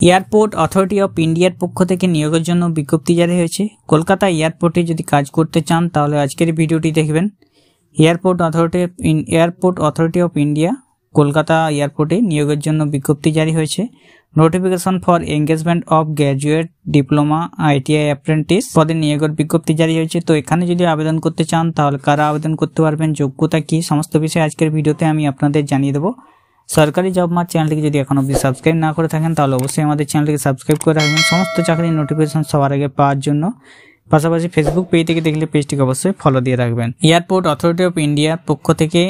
Airport authority of ইন্ডিয়ার পক্ষ থেকে নিয়োগের জন্য বিজ্ঞপ্তি জারি হয়েছে। কলকাতা এয়ারপোর্টে যদি কাজ করতে চান তাহলে আজকের ভিডিওটি দেখবেন। Airport authority of India Kolkata এয়ারপোর্টে নিয়োগের জন্য বিজ্ঞপ্তি জারি হয়েছে। Notification for engagement of graduate diploma ITI apprentice পদে নিয়োগের বিজ্ঞপ্তি জারি হয়েছে। তো এখানে যদি আবেদন করতে চান তাহলে কারা আবেদন করতে পারবেন, যোগ্যতা কি, সমস্ত বিষয় আজকের ভিডিওতে আমি আপনাদের জানিয়ে দেবো। সরকারি জব মার্ট চ্যানেলটিকে যদি এখন অবধি সাবস্ক্রাইব না করে থাকেন তাহলে অবশ্যই আমাদের চ্যানেলটিকে সাবস্ক্রাইব করে রাখবেন সমস্ত চাকরির নোটিফিকেশন সবার আগে পাওয়ার জন্য। পাশাপাশি ফেসবুক পেজ থেকে দেখলে পেজটিকে অবশ্যই ফলো দিয়ে রাখবেন। এয়ারপোর্ট অথরিটি অফ ইন্ডিয়ার পক্ষ থেকে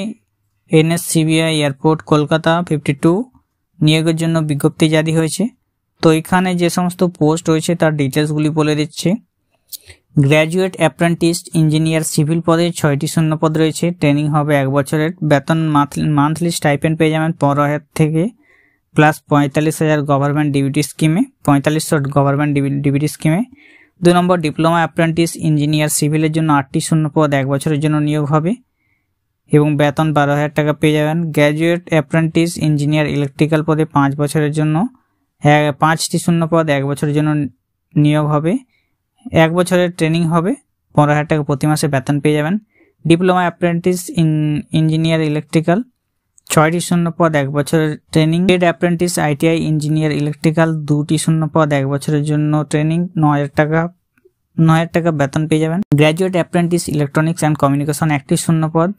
NSCBI এয়ারপোর্ট কলকাতা 52 নিয়োগের জন্য বিজ্ঞপ্তি জারি হয়েছে। তো এখানে যে সমস্ত পোস্ট রয়েছে তার ডিটেলসগুলি বলে দিচ্ছে। গ্র্যাজুয়েট অ্যাপ্রেন্টিস ইঞ্জিনিয়ার সিভিল পদে 6টি শূন্যপদ রয়েছে। ট্রেনিং হবে 1 বছরের। বেতন মান্থলি স্টাইপেন্ড পেয়ে যাবেন 15,000 থেকে প্লাস 45,000 গভর্নমেন্ট ডিবিটি স্কিমে, 4500 গভর্নমেন্ট ডিবিটি স্কিমে। 2 নম্বর ডিপ্লোমা অ্যাপ্রেন্টিস ইঞ্জিনিয়ার সিভিলের জন্য 8টি শূন্যপদ 1 বছরের জন্য নিয়োগ হবে এবং বেতন 12,000 টাকা পেয়ে যাবেন। গ্র্যাজুয়েট অ্যাপ্রেন্টিস ইঞ্জিনিয়ার ইলেকট্রিক্যাল পদে 5 বছরের জন্য 5টি শূন্যপদ 1 বছরের জন্য নিয়োগ হবে। 1 বছরের ট্রেনিং হবে, 15,000 টাকা প্রতি মাসে বেতন পেয়ে যাবেন। ডিপ্লোমা অ্যাপ্রেন্টিস ইঞ্জিনিয়ার ইলেকট্রিক্যাল 6টি শূন্যপদ 1 বছরের training. Trade apprentice ITI engineer electrical 2টি শূন্যপদ 1 বছরের জন্য ট্রেনিং, 9,000 টাকা বেতন পেয়ে যাবেন। Graduate apprentice electronics and communication 1টি শূন্যপদ।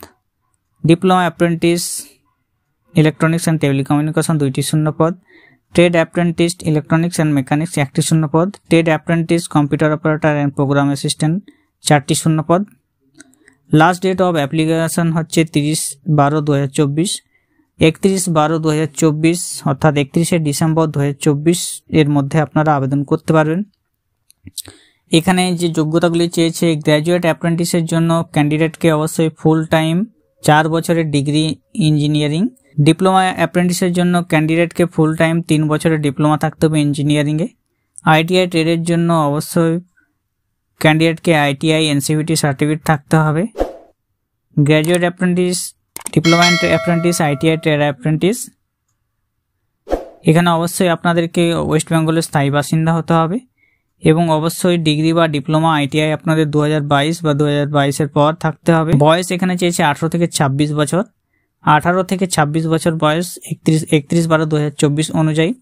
Diploma apprentice electronics and telecommunication 2টি শূন্যপদ। Trade apprentice electronics and mechanics 1টি শূন্যপদ। Trade apprentice computer operator and program assistant 4টি শূন্যপদ। লাস্ট ডেট অফ অ্যাপ্লিকেশন হচ্ছে 30/12/2024, 31/12/2024 অর্থাৎ 31শে ডিসেম্বর 2024 এর মধ্যে আপনারা আবেদন করতে পারবেন। এখানে যে যোগ্যতাগুলি চেয়েছে, গ্র্যাজুয়েট অ্যাপ্রেন্টিসের জন্য ক্যান্ডিডেটকে অবশ্যই ফুল টাইম 4 বছরের ডিগ্রি ইঞ্জিনিয়ারিং। ডিপ্লোমা অ্যাপ্রেন্টিসের জন্য ক্যান্ডিডেটকে ফুল টাইম 3 বছরের ডিপ্লোমা থাকতে হবে ইঞ্জিনিয়ারিংয়ে। আইটিআই ট্রেডের জন্য অবশ্যই ক্যান্ডিডেটকে আইটিআই এনসিভিটি সার্টিফিকেট থাকতে হবে। Graduate apprentice, diploma apprentice, ITI trade apprentice, এখানে অবশ্যই আপনাদেরকে ওয়েস্ট বেঙ্গলের স্থায়ী বাসিন্দা হতে হবে এবং অবশ্যই ডিগ্রি বা ডিপ্লোমা আইটিআই আপনাদের 2022 বা 2022 পর থাকতে হবে। বয়স এখানে চেয়েছে 18 থেকে 26 বছর। 18 থেকে 26 বছর বয়স 31/12/2024 অনুযায়ী।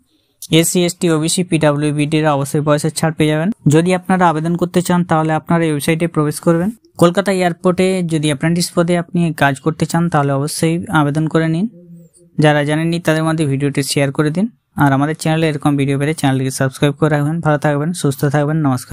SC ST OBC PWBD-রা অবশ্যই বয়সের ছাড় পেয়ে যাবেন। যদি আপনারা আবেদন করতে চান তাহলে আপনারা এই ওয়েবসাইটে প্রবেশ করবেন। কলকাতা এয়ারপোর্টে যদি অ্যাপ্রেন্টিস পদে আপনি কাজ করতে চান তাহলে অবশ্যই আবেদন করে নিন। যারা জানেননি তাদের মধ্যে ভিডিওটি শেয়ার করে দিন। আর আমাদের চ্যানেলে এরকম ভিডিও পেলে চ্যানেলটিকে সাবস্ক্রাইব করে রাখবেন। ভালো থাকবেন, সুস্থ থাকবেন, নমস্কার।